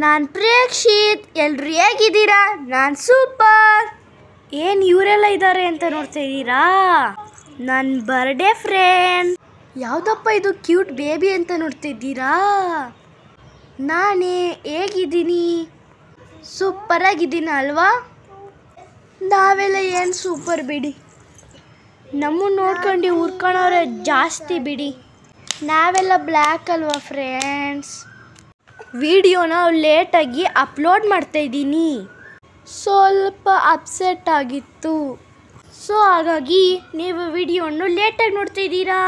ನಾನು ಪ್ರೇಕ್ಷಿತ್. ಎಲ್ಲರೂ ಹೇಗಿದ್ದೀರಾ? ನಾನು ಸೂಪರ್. ಏನು ಇವರೆಲ್ಲ ಇದ್ದಾರೆ ಅಂತ ನೋಡ್ತಾ ಇದ್ದೀರಾ? ನನ್ನ ಬರ್ಡೇ ಫ್ರೆಂಡ್. ಯಾವುದಪ್ಪ ಇದು ಕ್ಯೂಟ್ ಬೇಬಿ ಅಂತ ನೋಡ್ತಿದ್ದೀರಾ? ನಾನೇ. ಹೇಗಿದ್ದೀನಿ? ಸೂಪರಾಗಿದ್ದೀನಿ ಅಲ್ವಾ? ನಾವೆಲ್ಲ ಏನು ಸೂಪರ್ ಬಿಡಿ. ನಮ್ಮನ್ನು ನೋಡ್ಕೊಂಡು ಹುರ್ಕೊಳ್ಳೋರೆ ಜಾಸ್ತಿ ಬಿಡಿ. ನಾವೆಲ್ಲ ಬ್ಲ್ಯಾಕ್ ಅಲ್ವಾ ಫ್ರೆಂಡ್ಸ್. ವಿಡಿಯೋನ ಲೇಟಾಗಿ ಅಪ್ಲೋಡ್ ಮಾಡ್ತಾಯಿದ್ದೀನಿ. ಸ್ವಲ್ಪ ಅಪ್ಸೆಟ್ ಆಗಿತ್ತು. ಸೊ ಹಾಗಾಗಿ ನೀವು ವಿಡಿಯೋನು ಲೇಟಾಗಿ ನೋಡ್ತಾಯಿದ್ದೀರಾ.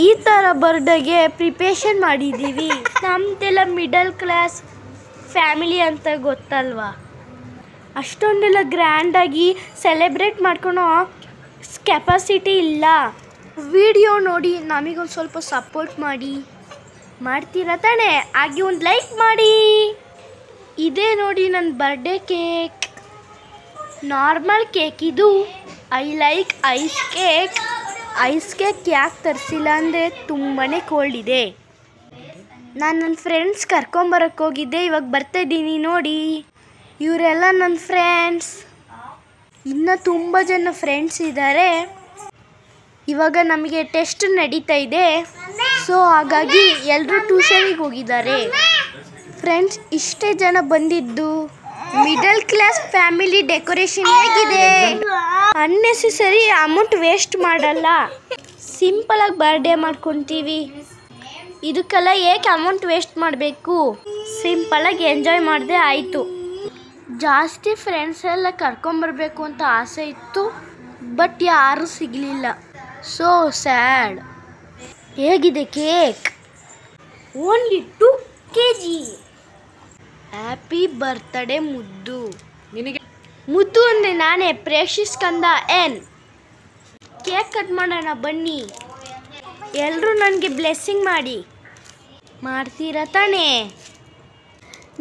ಈ ಥರ ಬರ್ಡೇಗೆ ಪ್ರಿಪರೇಷನ್ ಮಾಡಿದ್ದೀವಿ. ನಮ್ಮದೆಲ್ಲ ಮಿಡಲ್ ಕ್ಲಾಸ್ ಫ್ಯಾಮಿಲಿ ಅಂತ ಗೊತ್ತಲ್ವಾ. ಅಷ್ಟೊಂದೆಲ್ಲ ಗ್ರ್ಯಾಂಡಾಗಿ ಸೆಲೆಬ್ರೇಟ್ ಮಾಡ್ಕೊಳೋ ಕೆಪಾಸಿಟಿ ಇಲ್ಲ. ವಿಡಿಯೋ ನೋಡಿ ನಮಗೊಂದು ಸ್ವಲ್ಪ ಸಪೋರ್ಟ್ ಮಾಡ್ತೀರಾ ತಾನೇ? ಹಾಗೆ ಒಂದು ಲೈಕ್ ಮಾಡಿ. ಇದೇ ನೋಡಿ ನನ್ನ ಬರ್ಡೇ ಕೇಕ್. ನಾರ್ಮಲ್ ಕೇಕ್ ಇದು. I like ice cake. Ice cake ಯಾಕೆ ತರಿಸಿಲ್ಲ ಅಂದರೆ ತುಂಬಾ ಕೋಲ್ಡ್ ಇದೆ. ನಾನು ನನ್ನ ಫ್ರೆಂಡ್ಸ್ ಕರ್ಕೊಂಬರಕ್ಕೆ ಹೋಗಿದ್ದೆ, ಇವಾಗ ಬರ್ತಾಯಿದ್ದೀನಿ ನೋಡಿ. ಇವರೆಲ್ಲ ನನ್ನ ಫ್ರೆಂಡ್ಸ್. ಇನ್ನೂ ತುಂಬ ಜನ ಫ್ರೆಂಡ್ಸ್ ಇದ್ದಾರೆ. ಇವಾಗ ನಮಗೆ ಟೆಸ್ಟ್ ನಡೀತಾ ಇದೆ. ಸೊ ಹಾಗಾಗಿ ಎಲ್ಲರೂ ಟ್ಯೂಷನಿಗೆ ಹೋಗಿದ್ದಾರೆ. ಫ್ರೆಂಡ್ಸ್, ಇಷ್ಟೇ ಜನ ಬಂದಿದ್ದು. ಮಿಡಲ್ ಕ್ಲಾಸ್ ಫ್ಯಾಮಿಲಿ ಡೆಕೋರೇಷನ್ ಹೇಗಿದೆ? ಅನ್ನೆಸೆಸರಿ ಅಮೌಂಟ್ ವೇಸ್ಟ್ ಮಾಡಲ್ಲ. ಸಿಂಪಲಾಗಿ ಬರ್ಡೇ ಮಾಡ್ಕೊತೀವಿ. ಇದಕ್ಕೆಲ್ಲ ಏಕೆ ಅಮೌಂಟ್ ವೇಸ್ಟ್ ಮಾಡಬೇಕು? ಸಿಂಪಲಾಗಿ ಎಂಜಾಯ್ ಮಾಡಿದೆ ಆಯಿತು. ಜಾಸ್ತಿ ಫ್ರೆಂಡ್ಸ್ ಎಲ್ಲ ಕರ್ಕೊಂಬರ್ಬೇಕು ಅಂತ ಆಸೆ ಇತ್ತು, ಬಟ್ ಯಾರೂ ಸಿಗಲಿಲ್ಲ. So sad. ಹೇಗಿದೆ cake? Only 2 kg. Happy birthday ಮುದ್ದು. ನಿನಗೆ ಮುದ್ದು ಅಂದರೆ ನಾನೇ, ಪ್ರೇಷಿಸ್ ಕಂದ ಎನ್. ಕೇಕ್ ಕಟ್ ಮಾಡೋಣ ಬನ್ನಿ. ಎಲ್ಲರೂ ನನಗೆ ಬ್ಲೆಸ್ಸಿಂಗ್ ಮಾಡ್ತೀರಾ ತಾನೇ?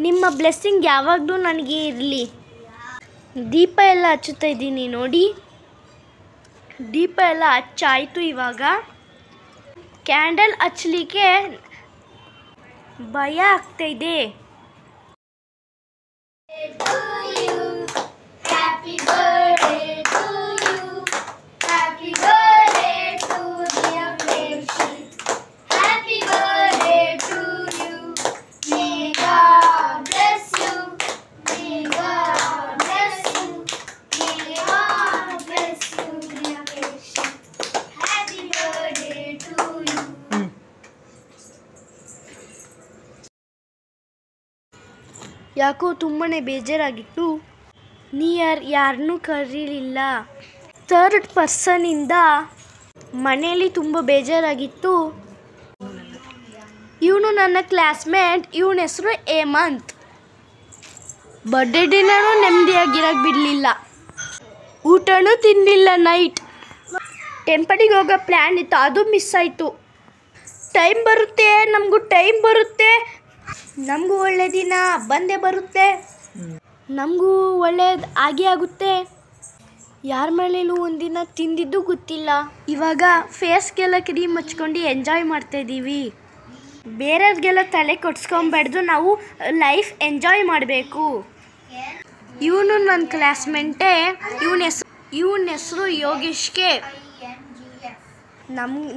ನಿಮ್ಮ ಬ್ಲೆಸ್ಸಿಂಗ್ ಯಾವಾಗಲೂ ನನಗೆ ಇರಲಿ. ದೀಪ ಎಲ್ಲ ಹಚ್ಚುತ್ತಾ ಇದ್ದೀನಿ ನೋಡಿ. ದೀಪ ಎಲ್ಲ ಹಚ್ಚಾಯಿತು. ಇವಾಗ ಕ್ಯಾಂಡಲ್ ಹಚ್ಚಲಿಕ್ಕೆ ಭಯ ಆಗ್ತಾಯಿದೆ. ಯಾಕೋ ತುಂಬಾ ಬೇಜಾರಾಗಿತ್ತು. ಯಾರನ್ನೂ ಕರೀಲಿಲ್ಲ. 3rd ಪರ್ಸನಿಂದ ಮನೆಯಲ್ಲಿ ತುಂಬ ಬೇಜಾರಾಗಿತ್ತು. ಇವನು ನನ್ನ ಕ್ಲಾಸ್ಮೇಟ್. ಇವನ ಹೆಸರು ಹೇಮಂತ್. ಬರ್ಡೇ ಡಿನ್ನರು ನೆಮ್ಮದಿಯಾಗಿರೋಕ್ಕೆ ಬಿಡಲಿಲ್ಲ. ಊಟನೂ ತಿನ್ನಲಿಲ್ಲ. ನೈಟ್ ಟೆಂಪಲಿಗೆ ಹೋಗೋ ಪ್ಲ್ಯಾನ್ ಇತ್ತು, ಅದು ಮಿಸ್ ಆಯಿತು. ಟೈಮ್ ಬರುತ್ತೆ, ನಮಗೂ ಒಳ್ಳೆ ದಿನ ಬಂದೇ ಬರುತ್ತೆ. ನಮಗೂ ಒಳ್ಳೇದು ಆಗುತ್ತೆ. ಯಾರ ಮನೇಲೂ ಒಂದಿನ ತಿಂದಿದ್ದು ಗೊತ್ತಿಲ್ಲ. ಇವಾಗ ಫೇಸ್ಗೆಲ್ಲ ಕ್ರೀಮ್ ಹಚ್ಕೊಂಡು ಎಂಜಾಯ್ ಮಾಡ್ತಾಯಿದ್ದೀವಿ. ಬೇರೆಯವ್ರಿಗೆಲ್ಲ ತಲೆ ಕೊಡ್ಸ್ಕೊಬಾರ್ದು, ನಾವು ಲೈಫ್ ಎಂಜಾಯ್ ಮಾಡಬೇಕು. ಇವನು ನನ್ನ ಕ್ಲಾಸ್ಮೇಟೇ. ಇವನ ಹೆಸರು ಯೋಗೇಶ್ಗೆ.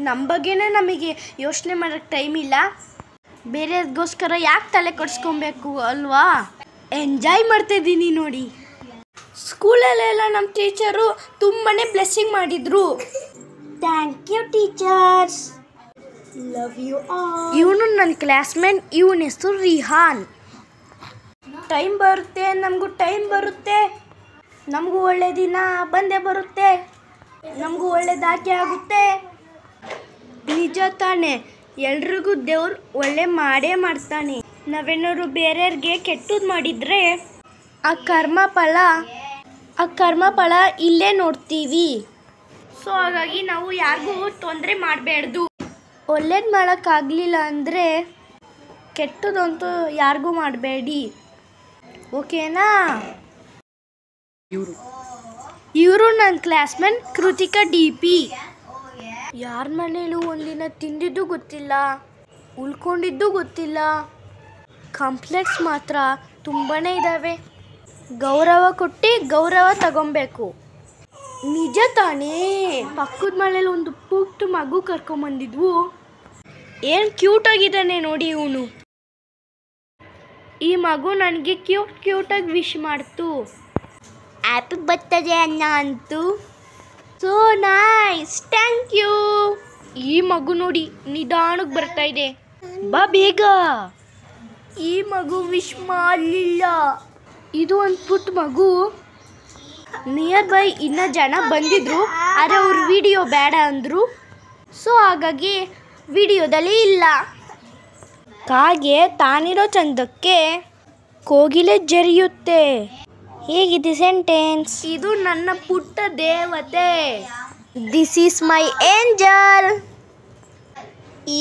ನಮ್ಮ ಬಗ್ಗೆನೇ ನಮಗೆ ಯೋಚನೆ ಮಾಡೋಕ್ಕೆ ಟೈಮ್ ಇಲ್ಲ. ಬೇರೆಗೋಸ್ಕರ ಯಾಕೆ ತಲೆ ಕೊಡಿಸ್ಕೊಬೇಕು ಅಲ್ವಾ? ಎಂಜಾಯ್ ಮಾಡ್ತಾಯಿದ್ದೀನಿ ನೋಡಿ. ಸ್ಕೂಲಲ್ಲೆಲ್ಲ ನಮ್ಮ ಟೀಚರು ತುಂಬಾ ಬ್ಲೆಸ್ಸಿಂಗ್ ಮಾಡಿದರು. Thank you teachers, love you all. ಇವನು ನನ್ನ ಕ್ಲಾಸ್ಮೇಟ್. ಇವನ ಹೆಸರು ರಿಹಾನ್. ಟೈಮ್ ಬರುತ್ತೆ, ನಮಗೂ ಒಳ್ಳೆ ದಿನ ಬಂದೇ ಬರುತ್ತೆ. ನಮಗೂ ಒಳ್ಳೇದಾಗಿ ಆಗುತ್ತೆ. ನಿಜ ತಾನೆ? ಎಲ್ರಿಗೂ ದೇವ್ರು ಒಳ್ಳೆ ಮಾಡೇ ಮಾಡ್ತಾನೆ. ನಾವೇನಾದ್ರು ಬೇರೆಯವ್ರಿಗೆ ಕೆಟ್ಟದ್ದು ಮಾಡಿದರೆ ಆ ಕರ್ಮ ಫಲ ಇಲ್ಲೇ ನೋಡ್ತೀವಿ. ಸೊ ಹಾಗಾಗಿ ನಾವು ಯಾರಿಗೂ ತೊಂದರೆ ಮಾಡಬಾರ್ದು. ಒಳ್ಳೇದು ಮಾಡೋಕ್ಕಾಗಲಿಲ್ಲ ಅಂದರೆ ಕೆಟ್ಟದಂತೂ ಯಾರಿಗೂ ಮಾಡಬೇಡಿ, ಓಕೆನಾ? ಇವರು ನನ್ನ ಕ್ಲಾಸ್ಮೇಟ್ ಕೃತಿಕಾ DP. ಯಾರ ಮನೇಲೂ ಒಂದಿನ ತಿಂದಿದ್ದು ಗೊತ್ತಿಲ್ಲ, ಉಳ್ಕೊಂಡಿದ್ದು ಗೊತ್ತಿಲ್ಲ. ಕಾಂಪ್ಲೆಕ್ಸ್ ಮಾತ್ರ ತುಂಬಾ ಇದ್ದಾವೆ. ಗೌರವ ಕೊಟ್ಟು ಗೌರವ ತಗೊಬೇಕು. ನಿಜ ತಾನೇ? ಪಕ್ಕದ ಮನೇಲಿ ಒಂದು ಪುಟ್ಟ ಮಗು ಕರ್ಕೊಂಬಂದಿದ್ವು. ಏನು ಕ್ಯೂಟಾಗಿದ್ದಾನೆ ನೋಡಿ ಇವನು. ಈ ಮಗು ನನಗೆ ಕ್ಯೂಟಾಗಿ ವಿಶ್ ಮಾಡ್ತು. ಹ್ಯಾಪಿ ಬರ್ತಡೇ ಅಣ್ಣ ಅಂತು. So nice, thank you. ಈ ಮಗು ನೋಡಿ ನಿಧಾನಕ್ಕೆ ಬರ್ತಾ ಇದೆ. ಬಾ ಬೇಗ. ಈ ಮಗು ವಿಶ್ ಮಾಡಲಿಲ್ಲ. ಇದು ಒಂದು ಪುಟ್ಟ ಮಗು. ನಿಯರ್ ಬೈ ಇನ್ನೂ ಜನ ಬಂದಿದ್ರು, ಆದರೆ ಅವ್ರ ವಿಡಿಯೋ ಬೇಡ ಅಂದರು. ಸೊ ಹಾಗಾಗಿ ವಿಡಿಯೋದಲ್ಲಿ ಇಲ್ಲ. ಕಾಗೆ ತಾನಿರೋ ಚಂದಕ್ಕೆ ಕೋಗಿಲೆ ಜರಿಯುತ್ತೆ. ಹೇಗಿದೆ ಸೆಂಟೆನ್ಸ್? ಇದು ನನ್ನ ಪುಟ್ಟ ದೇವತೆ. This is my angel.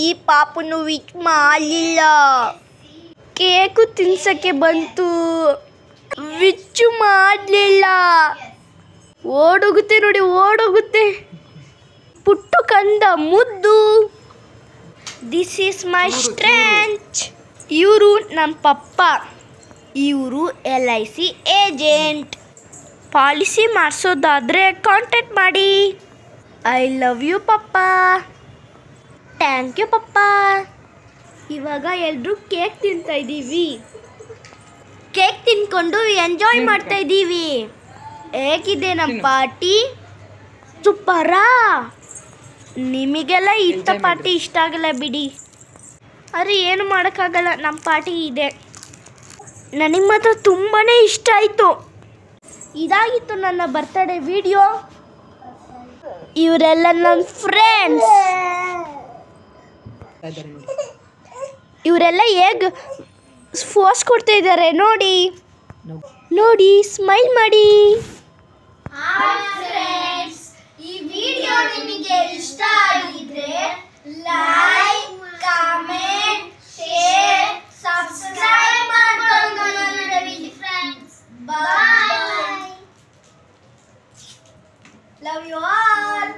ಈ ಪಾಪನು ವಿಶ್ ಮಾಡಲಿಲ್ಲ. ಕೇಕು ತಿನ್ಸಕ್ಕೆ ಬಂತು, ವಿಚ್ಚು ಮಾಡಲಿಲ್ಲ. ಓಡೋಗುತ್ತೆ ನೋಡಿ, ಓಡೋಗುತ್ತೆ. ಪುಟ್ಟು ಕಂದ ಮುದ್ದು. This is my strength. ಇವರು ನಮ್ಮ ಪಪ್ಪ. ಇವರು LIC ಏಜೆಂಟ್. ಪಾಲಿಸಿ ಮಾಡಿಸೋದಾದರೆ ಕಾಂಟ್ಯಾಕ್ಟ್ ಮಾಡಿ. ಐ ಲವ್ ಯು ಪಪ್ಪ. ಥ್ಯಾಂಕ್ ಯು ಪಪ್ಪ. ಇವಾಗ ಎಲ್ಲರೂ ಕೇಕ್ ತಿಂತಾ ಇದ್ದೀವಿ. ಕೇಕ್ ತಿನ್ಕೊಂಡು ಎಂಜಾಯ್ ಮಾಡ್ತಾ ಇದ್ದೀವಿ. ಹೇಗಿದೆ ನಮ್ಮ ಪಾರ್ಟಿ? ಸೂಪರಾ? ನಿಮಗೆಲ್ಲ ಇಂಥ ಪಾರ್ಟಿ ಇಷ್ಟ ಆಗಲ್ಲ ಬಿಡಿ. ಆದರೆ ಏನು ಮಾಡೋಕ್ಕಾಗಲ್ಲ, ನಮ್ಮ ಪಾರ್ಟಿ ಇದೆ. ನನಗೆ ಮಾತ್ರ ತುಂಬಾ ಇಷ್ಟ ಆಯಿತು. ಇದಾಗಿತ್ತು ನನ್ನ ಬರ್ತ್ಡೇ ವಿಡಿಯೋ. ಇವರೆಲ್ಲ ನನ್ನ ಫ್ರೆಂಡ್ಸ್. ಇವರೆಲ್ಲ ಹೇಗೆ ಫೋಸ್ ಕೊಡ್ತಾ ಇದ್ದಾರೆ ನೋಡಿ. ನೋಡಿ, ಸ್ಮೈಲ್ ಮಾಡಿ. ಈ ವಿಡಿಯೋ ನಿಮಗೆ ಇಷ್ಟ ಆಗಿದ್ರೆ ಲೈಕ್, ಕಾಮೆಂಟ್, ಶೇರ್, ಸಬ್ಸ್ಕ್ರೈಬ್ ಮಾಡ್ಕೊಂಡು ನೋಡಿ friends. Bye. Love you all.